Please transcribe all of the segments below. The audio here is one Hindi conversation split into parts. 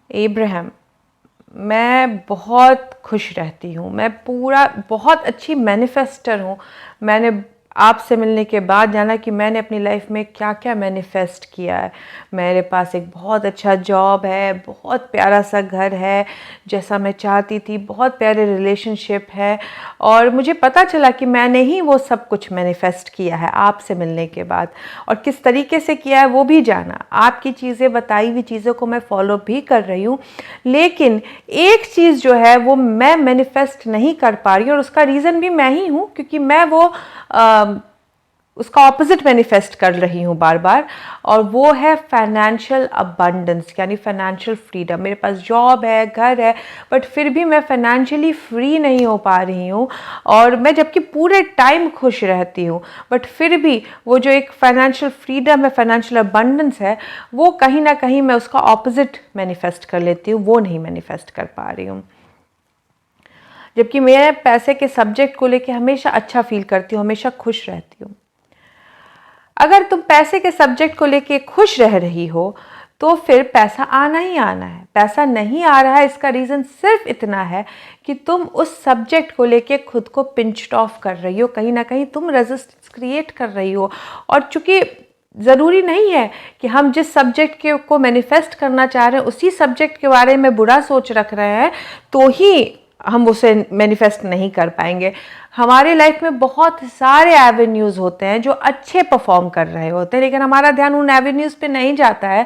एब्राहम, मैं बहुत खुश रहती हूँ। मैं बहुत अच्छी मैनिफेस्टर हूँ। मैंने आपसे मिलने के बाद जाना कि मैंने अपनी लाइफ में क्या क्या मैनिफेस्ट किया है। मेरे पास एक बहुत अच्छा जॉब है, बहुत प्यारा सा घर है जैसा मैं चाहती थी, बहुत प्यारे रिलेशनशिप है, और मुझे पता चला कि मैंने ही वो सब कुछ मैनिफेस्ट किया है आपसे मिलने के बाद। और किस तरीके से किया है वो भी जाना। आपकी चीज़ें, बताई हुई चीज़ों को मैं फॉलो भी कर रही हूँ, लेकिन एक चीज़ जो है वो मैं मैनिफेस्ट नहीं कर पा रही हूँ, और उसका रीज़न भी मैं ही हूँ, क्योंकि मैं वो उसका ऑपोजिट मैनिफेस्ट कर रही हूँ बार बार। और वो है फाइनेंशियल अबंडेंस, यानी फाइनेंशियल फ्रीडम। मेरे पास जॉब है, घर है, बट फिर भी मैं फाइनेंशियली फ्री नहीं हो पा रही हूँ। और मैं जबकि पूरे टाइम खुश रहती हूँ, बट फिर भी वो जो एक फाइनेंशियल फ्रीडम है, फाइनेंशियल अबंडेंस है, वो कहीं ना कहीं मैं उसका ऑपोजिट मैनिफेस्ट कर लेती हूँ, वो नहीं मैनिफेस्ट कर पा रही हूँ। जबकि मैं पैसे के सब्जेक्ट को लेके हमेशा अच्छा फील करती हूँ, हमेशा खुश रहती हूँ। अगर तुम पैसे के सब्जेक्ट को लेके खुश रह रही हो तो फिर पैसा आना ही आना है। पैसा नहीं आ रहा है, इसका रीज़न सिर्फ इतना है कि तुम उस सब्जेक्ट को लेके खुद को पिंच्ड ऑफ कर रही हो, कहीं ना कहीं तुम रेजिस्टेंस क्रिएट कर रही हो। और चूंकि ज़रूरी नहीं है कि हम जिस सब्जेक्ट के को मैनिफेस्ट करना चाह रहे हैं उसी सब्जेक्ट के बारे में बुरा सोच रख रहे हैं तो ही हम उसे मैनिफेस्ट नहीं कर पाएंगे। हमारे लाइफ में बहुत सारे एवेन्यूज़ होते हैं जो अच्छे परफॉर्म कर रहे होते हैं, लेकिन हमारा ध्यान उन एवेन्यूज़ पे नहीं जाता है।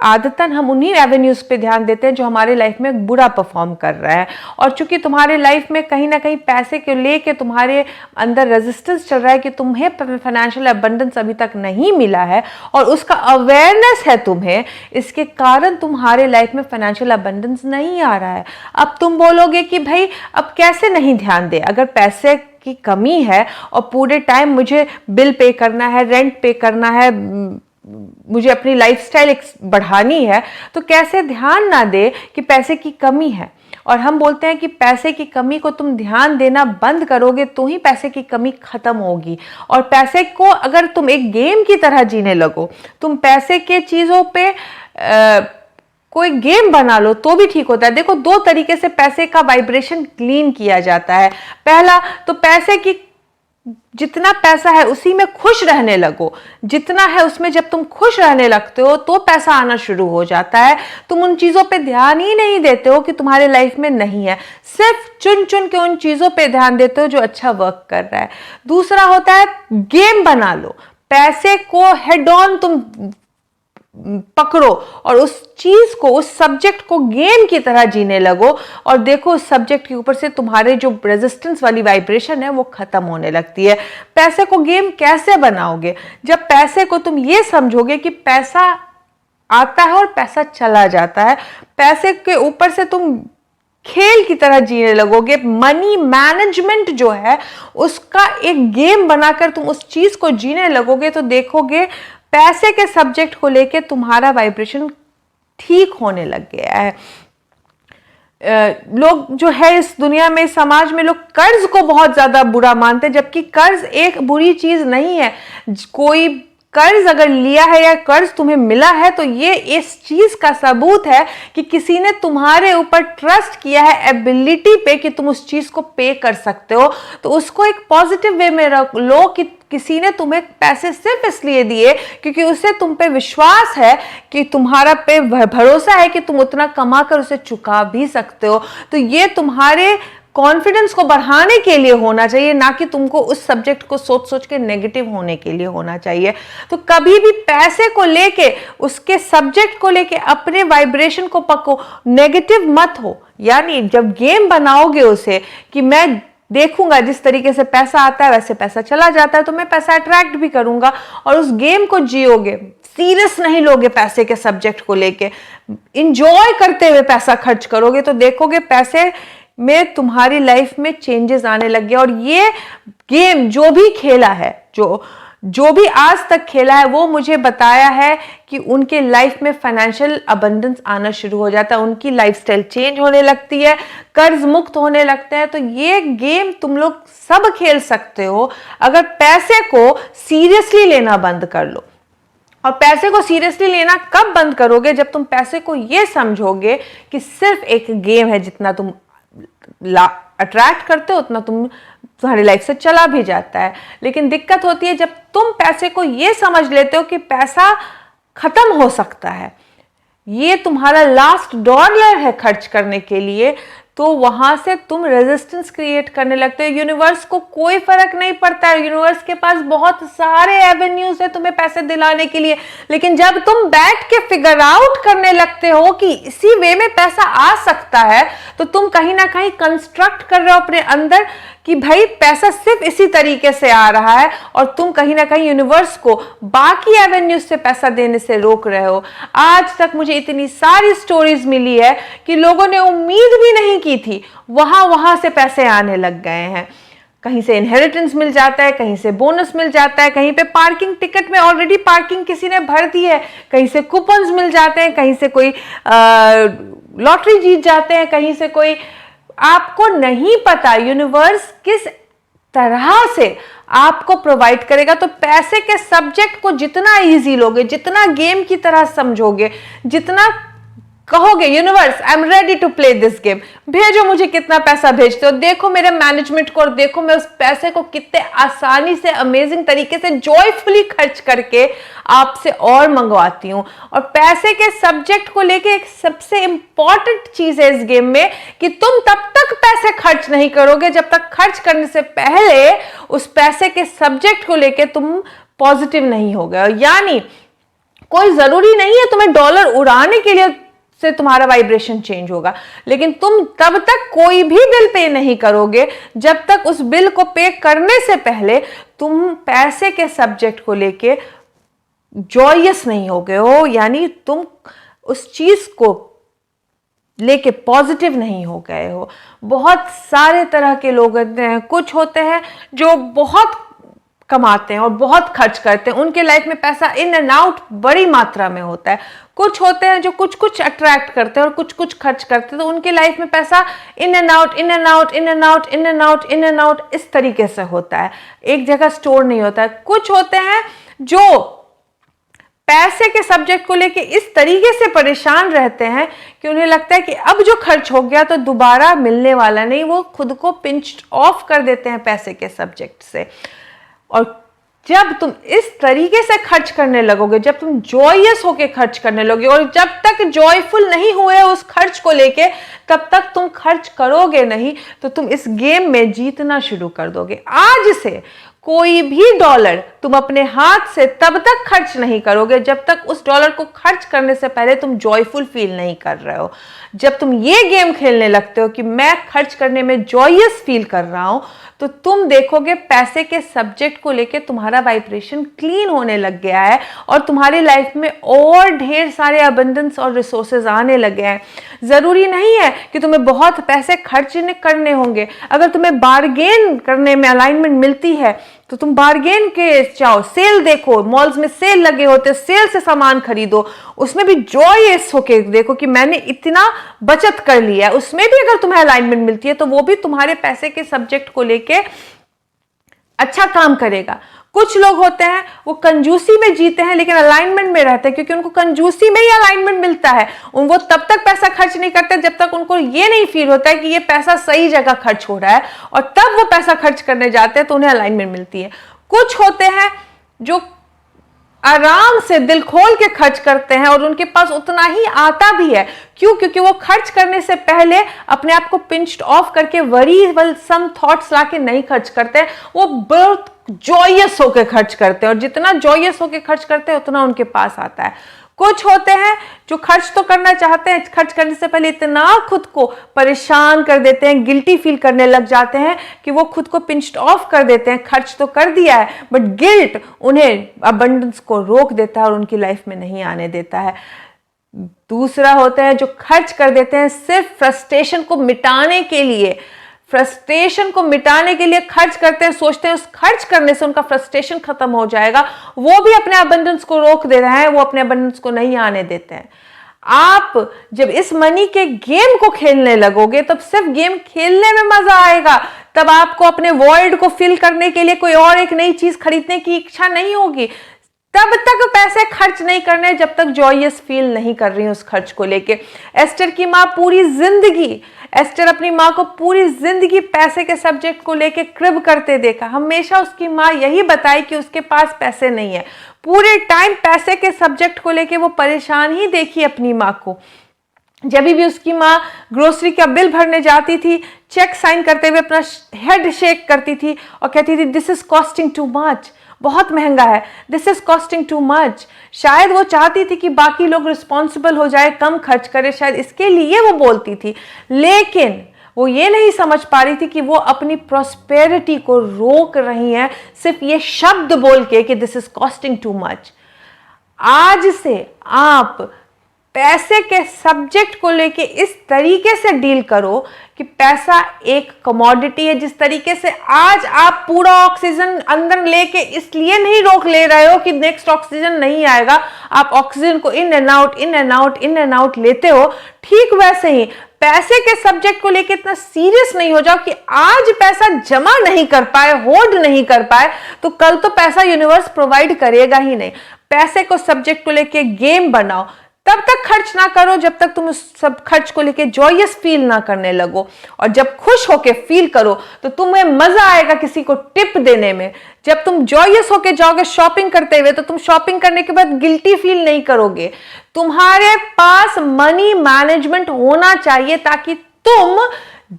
आदतन हम उन्हीं एवेन्यूज़ पे ध्यान देते हैं जो हमारे लाइफ में बुरा परफॉर्म कर रहा है। और चूंकि तुम्हारे लाइफ में कहीं ना कहीं पैसे को लेके तुम्हारे अंदर रेजिस्टेंस चल रहा है कि तुम्हें फाइनेंशियल अबंडेंस अभी तक नहीं मिला है और उसका अवेयरनेस है तुम्हें, इसके कारण तुम्हारे लाइफ में फाइनेंशियल अबंडेंस नहीं आ रहा है। अब तुम बोलोगे कि भाई अब कैसे नहीं ध्यान दे, अगर पैसे की कमी है और पूरे टाइम मुझे बिल पे करना है, रेंट पे करना है, मुझे अपनी लाइफस्टाइल बढ़ानी है, तो कैसे ध्यान ना दे कि पैसे की कमी है। और हम बोलते हैं कि पैसे की कमी को तुम ध्यान देना बंद करोगे तो ही पैसे की कमी खत्म होगी। और पैसे को अगर तुम एक गेम की तरह जीने लगो, तुम पैसे के चीज़ों पे कोई गेम बना लो तो भी ठीक होता है। देखो, दो तरीके से पैसे का वाइब्रेशन क्लीन किया जाता है। पहला तो पैसे की, जितना पैसा है उसी में खुश रहने लगो। जितना है उसमें जब तुम खुश रहने लगते हो तो पैसा आना शुरू हो जाता है। तुम उन चीज़ों पे ध्यान ही नहीं देते हो कि तुम्हारे लाइफ में नहीं है, सिर्फ चुन चुन के उन चीज़ों पे ध्यान देते हो जो अच्छा वर्क कर रहा है। दूसरा होता है गेम बना लो। पैसे को हेड ऑन तुम पकड़ो और उस चीज को, उस सब्जेक्ट को गेम की तरह जीने लगो, और देखो उस सब्जेक्ट के ऊपर से तुम्हारे जो रेजिस्टेंस वाली वाइब्रेशन है वो खत्म होने लगती है। पैसे को गेम कैसे बनाओगे? जब पैसे को तुम ये समझोगे कि पैसा आता है और पैसा चला जाता है, पैसे के ऊपर से तुम खेल की तरह जीने लगोगे। मनी मैनेजमेंट जो है उसका एक गेम बनाकर तुम उस चीज को जीने लगोगे, तो देखोगे पैसे के सब्जेक्ट को लेके तुम्हारा वाइब्रेशन ठीक होने लग गया है। लोग जो है इस दुनिया में, समाज में, लोग कर्ज को बहुत ज्यादा बुरा मानते हैं, जबकि कर्ज एक बुरी चीज नहीं है। कोई कर्ज अगर लिया है या कर्ज तुम्हें मिला है तो ये इस चीज का सबूत है कि किसी ने तुम्हारे ऊपर ट्रस्ट किया है एबिलिटी पे कि तुम उस चीज को पे कर सकते हो। तो उसको एक पॉजिटिव वे में रख लो कि किसी ने तुम्हें पैसे सिर्फ इसलिए दिए क्योंकि उसे तुम पे विश्वास है, कि तुम्हारा पे भरोसा है कि तुम उतना कमा कर उसे चुका भी सकते हो। तो ये तुम्हारे कॉन्फिडेंस को बढ़ाने के लिए होना चाहिए, ना कि तुमको उस सब्जेक्ट को सोच सोच के नेगेटिव होने के लिए होना चाहिए। तो कभी भी पैसे को लेके, उसके सब्जेक्ट को लेके अपने वाइब्रेशन को पको, नेगेटिव मत हो। यानी जब गेम बनाओगे उसे कि मैं देखूंगा जिस तरीके से पैसा आता है वैसे पैसा चला जाता है, तो मैं पैसा अट्रैक्ट भी करूंगा, और उस गेम को जियोगे। सीरियस नहीं लोगे पैसे के सब्जेक्ट को लेके, इंजॉय करते हुए पैसा खर्च करोगे, तो देखोगे पैसे में तुम्हारी लाइफ में चेंजेस आने लग गए। और ये गेम जो भी खेला है, जो भी आज तक खेला है, वो मुझे बताया है कि उनके लाइफ में फाइनेंशियल अबंडेंस आना शुरू हो जाता है, उनकी लाइफस्टाइल चेंज होने लगती है, कर्ज मुक्त होने लगते हैं। तो ये गेम तुम लोग सब खेल सकते हो अगर पैसे को सीरियसली लेना बंद कर लो। और पैसे को सीरियसली लेना कब बंद करोगे? जब तुम पैसे को ये समझोगे कि सिर्फ एक गेम है, जितना तुम अट्रैक्ट करते हो उतना तुम्हारी लाइफ से चला भी जाता है। लेकिन दिक्कत होती है जब तुम पैसे को ये समझ लेते हो कि पैसा खत्म हो सकता है, ये तुम्हारा लास्ट डॉलर है खर्च करने के लिए, तो वहां से तुम रेजिस्टेंस क्रिएट करने लगते हो। यूनिवर्स को कोई फर्क नहीं पड़ता है, यूनिवर्स के पास बहुत सारे एवेन्यूज है तुम्हें पैसे दिलाने के लिए। लेकिन जब तुम बैठ के फिगर आउट करने लगते हो कि इसी वे में पैसा आ सकता है, तो तुम कहीं ना कहीं कंस्ट्रक्ट कर रहे हो अपने अंदर कि भाई पैसा सिर्फ इसी तरीके से आ रहा है, और तुम कहीं ना कहीं यूनिवर्स को बाकी एवेन्यूज से पैसा देने से रोक रहे हो। आज तक मुझे इतनी सारी स्टोरीज मिली है कि लोगों ने उम्मीद भी नहीं की थी, वहां से पैसे आने लग गए हैं। कहीं से इनहेरिटेंस मिल जाता है, कहीं से बोनस मिल जाता है, कहीं पे पार्किंग टिकट में ऑलरेडी पार्किंग किसी ने भर दी है, कहीं से कूपन्स मिल जाते हैं, कहीं से कोई लॉटरी जीत जाते हैं, कहीं से कोई, आपको नहीं पता यूनिवर्स किस तरह से आपको प्रोवाइड करेगा। तो पैसे के सब्जेक्ट को जितना इजी लोगे, जितना गेम की तरह समझोगे, जितना कहोगे universe I am ready to play this game, भेजो मुझे कितना पैसा भेजते हो, देखो मेरे मैनेजमेंट को, और देखो मैं उस पैसे को कितने आसानी से, अमेजिंग तरीके से, जॉयफुली खर्च करके आपसे और मंगवाती हूं। और पैसे के सब्जेक्ट को लेके एक सबसे इंपॉर्टेंट चीज है इस गेम में कि तुम तब तक पैसे खर्च नहीं करोगे जब तक खर्च करने से पहले उस पैसे के सब्जेक्ट को लेके तुम पॉजिटिव नहीं हो गए। यानी कोई जरूरी नहीं है तुम्हें डॉलर उड़ाने के लिए से तुम्हारा वाइब्रेशन चेंज होगा, लेकिन तुम तब तक कोई भी बिल पे नहीं करोगे जब तक उस बिल को पे करने से पहले तुम पैसे के सब्जेक्ट को लेके जॉयस नहीं हो गए हो, यानी तुम उस चीज को लेके पॉजिटिव नहीं हो गए हो। बहुत सारे तरह के लोग होते हैं, कुछ होते हैं जो बहुत कमाते हैं और बहुत खर्च करते हैं, उनके लाइफ में पैसा इन एंड आउट बड़ी मात्रा में होता है। कुछ होते हैं जो कुछ कुछ अट्रैक्ट करते हैं और कुछ कुछ खर्च करते हैं, तो उनके लाइफ में पैसा in and out, in and out, in and out, in and out, in and out, इस तरीके से होता है, एक जगह स्टोर नहीं होता है। कुछ होते हैं जो पैसे के सब्जेक्ट को लेके इस तरीके से परेशान रहते हैं कि उन्हें लगता है कि अब जो खर्च हो गया तो दोबारा मिलने वाला नहीं, वो खुद को पिंच ऑफ कर देते हैं पैसे के सब्जेक्ट से। और जब तुम इस तरीके से खर्च करने लगोगे, जब तुम जॉयस होके खर्च करने लगोगे, और जब तक जॉयफुल नहीं हुए उस खर्च को लेके, तब तक तुम खर्च करोगे नहीं, तो तुम इस गेम में जीतना शुरू कर दोगे। आज से कोई भी डॉलर तुम अपने हाथ से तब तक खर्च नहीं करोगे जब तक उस डॉलर को खर्च करने से पहले तुम जॉयफुल फील नहीं कर रहे हो। जब तुम ये गेम खेलने लगते हो कि मैं खर्च करने में जॉयस फील कर रहा हूं, तो तुम देखोगे पैसे के सब्जेक्ट को लेके तुम्हारा वाइब्रेशन क्लीन होने लग गया है और तुम्हारी लाइफ में और ढेर सारे अबंडेंस और रिसोर्सेज आने लगे हैं। जरूरी नहीं है कि तुम्हें बहुत पैसे खर्च करने होंगे। अगर तुम्हें बार्गेन करने में अलाइनमेंट मिलती है तो तुम बार्गेन के जाओ, सेल देखो, मॉल्स में सेल लगे होते, सेल से सामान खरीदो, उसमें भी जॉयस होके देखो कि मैंने इतना बचत कर लिया है। उसमें भी अगर तुम्हें अलाइनमेंट मिलती है तो वो भी तुम्हारे पैसे के सब्जेक्ट को लेके अच्छा काम करेगा। कुछ लोग होते हैं वो कंजूसी में जीते हैं लेकिन अलाइनमेंट में रहते हैं, क्योंकि उनको कंजूसी में ही अलाइनमेंट मिलता है। वो तब तक पैसा खर्च नहीं करते जब तक उनको ये नहीं फील होता है कि ये पैसा सही जगह खर्च हो रहा है, और तब वो पैसा खर्च करने जाते हैं तो उन्हें अलाइनमेंट मिलती है। कुछ होते हैं जो आराम से दिल खोल के खर्च करते हैं और उनके पास उतना ही आता भी है। क्यों? क्योंकि वो खर्च करने से पहले अपने आप को पिंच्ड ऑफ करके वरीबल सम थॉट्स लाके नहीं खर्च करते, वो बहुत जॉयस होके खर्च करते हैं, और जितना जॉयस होके खर्च करते हैं उतना उनके पास आता है। कुछ होते हैं जो खर्च तो करना चाहते हैं, खर्च करने से पहले इतना खुद को परेशान कर देते हैं, गिल्टी फील करने लग जाते हैं कि वो खुद को पिंच्ड ऑफ कर देते हैं। खर्च तो कर दिया है बट गिल्ट उन्हें अबंडेंस को रोक देता है और उनकी लाइफ में नहीं आने देता है। दूसरा होता है जो खर्च कर देते हैं सिर्फ फ्रस्ट्रेशन को मिटाने के लिए, फ्रस्ट्रेशन को मिटाने के लिए खर्च करते हैं, सोचते हैं उस खर्च करने से उनका फ्रस्ट्रेशन खत्म हो जाएगा। वो भी अपने अबंडेंस को रोक दे रहे हैं, वो अपने अबंडेंस को नहीं आने देते हैं। आप जब इस मनी के गेम को खेलने लगोगे तब सिर्फ गेम खेलने में मजा आएगा, तब आपको अपने वॉइड को फिल करने के लिए कोई और एक नई चीज खरीदने की इच्छा नहीं होगी। तब तक पैसे खर्च नहीं करने जब तक जॉयस फील नहीं कर रही उस खर्च को लेके। एस्टर की माँ पूरी जिंदगी, एस्टर अपनी माँ को पूरी जिंदगी पैसे के सब्जेक्ट को लेके क्रिब करते देखा। हमेशा उसकी माँ यही बताई कि उसके पास पैसे नहीं है। पूरे टाइम पैसे के सब्जेक्ट को लेके वो परेशान ही देखी अपनी माँ को। जब भी उसकी माँ ग्रोसरी का बिल भरने जाती थी, चेक साइन करते हुए अपना हेड शेक करती थी और कहती थी this is costing too much, बहुत महंगा है, this is costing too much. शायद वो चाहती थी कि बाकी लोग रिस्पॉन्सिबल हो जाए, कम खर्च करे, शायद इसके लिए वो बोलती थी। लेकिन वो ये नहीं समझ पा रही थी कि वो अपनी प्रॉस्पेरिटी को रोक रही हैं सिर्फ ये शब्द बोल के कि this is costing too much. आज से आप पैसे के सब्जेक्ट को लेके इस तरीके से डील करो कि पैसा एक कमोडिटी है। जिस तरीके से आज आप पूरा ऑक्सीजन अंदर लेके इसलिए नहीं रोक ले रहे हो कि नेक्स्ट ऑक्सीजन नहीं आएगा, आप ऑक्सीजन को in and out, in and out, in and out लेते हो, ठीक वैसे ही पैसे के सब्जेक्ट को लेके इतना सीरियस नहीं हो जाओ कि आज पैसा जमा नहीं कर पाए, होल्ड नहीं कर पाए, तो कल तो पैसा यूनिवर्स प्रोवाइड करेगा ही नहीं। पैसे को सब्जेक्ट को लेके गेम बनाओ, तब तक खर्च ना करो जब तक तुम उस सब खर्च को लेके जॉयस फील ना करने लगो। और जब खुश होके फील करो तो तुम्हें मजा आएगा किसी को टिप देने में। जब तुम जॉयस होके जाओगे शॉपिंग करते हुए तो तुम शॉपिंग करने के बाद गिल्टी फील नहीं करोगे। तुम्हारे पास मनी मैनेजमेंट होना चाहिए ताकि तुम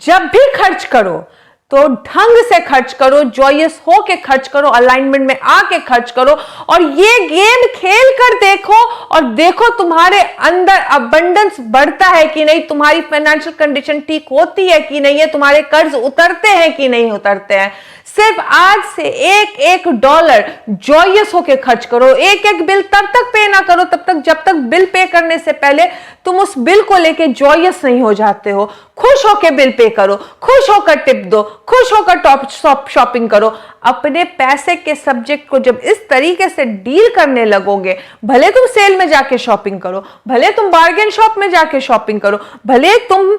जब भी खर्च करो तो ढंग से खर्च करो, जॉयस हो के खर्च करो, अलाइनमेंट में आके खर्च करो और ये गेम खेल कर देखो और देखो तुम्हारे अंदर अबंडेंस बढ़ता है कि नहीं, तुम्हारी फाइनेंशियल कंडीशन ठीक होती है कि नहीं है, तुम्हारे कर्ज उतरते हैं कि नहीं उतरते हैं। सिर्फ आज से एक एक डॉलर जॉयस होके खर्च करो। एक एक बिल तब तक पे ना करो तब तक जब तक बिल पे करने से पहले तुम उस बिल को लेके जॉयस नहीं हो जाते हो। खुश होकर बिल पे करो, खुश होकर टिप दो, खुश होकर टॉप शॉपिंग करो। अपने पैसे के सब्जेक्ट को जब इस तरीके से डील करने लगोगे, भले तुम सेल में जाके शॉपिंग करो, भले तुम बार्गेन शॉप में जाके शॉपिंग करो, भले तुम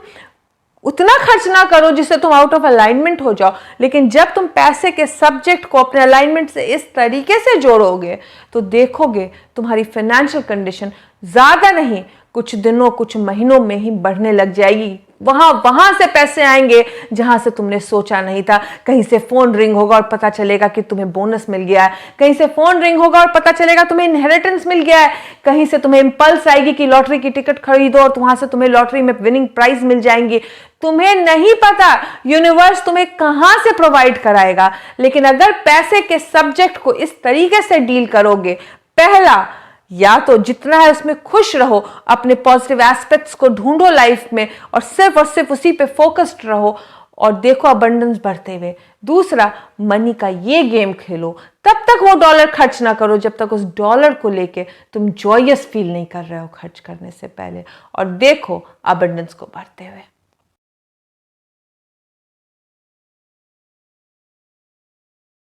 उतना खर्च ना करो जिससे तुम आउट ऑफ अलाइनमेंट हो जाओ, लेकिन जब तुम पैसे के सब्जेक्ट को अपने अलाइनमेंट से इस तरीके से जोड़ोगे तो देखोगे तुम्हारी फाइनेंशियल कंडीशन ज्यादा नहीं, कुछ दिनों कुछ महीनों में ही बढ़ने लग जाएगी। वहां से पैसे आएंगे जहां से तुमने सोचा नहीं था। कहीं से फोन रिंग होगा और पता चलेगा कि तुम्हें बोनस मिल गया है, कहीं से फोन रिंग होगा और पता चलेगा तुम्हें इनहेरिटेंस मिल गया है, कहीं से तुम्हें इंपल्स आएगी कि लॉटरी की टिकट खरीदो और वहां से तुम्हें लॉटरी में विनिंग प्राइज मिल जाएंगी। तुम्हें नहीं पता यूनिवर्स तुम्हें कहां से प्रोवाइड कराएगा, लेकिन अगर पैसे के सब्जेक्ट को इस तरीके से डील करोगे, पहला या तो जितना है उसमें खुश रहो, अपने पॉजिटिव एस्पेक्ट्स को ढूंढो लाइफ में और सिर्फ उसी पे फोकस्ड रहो और देखो अबंडेंस बढ़ते हुए। दूसरा, मनी का ये गेम खेलो, तब तक वो डॉलर खर्च ना करो जब तक उस डॉलर को लेके तुम जॉयस फील नहीं कर रहे हो खर्च करने से पहले, और देखो अबंडेंस को बढ़ते हुए।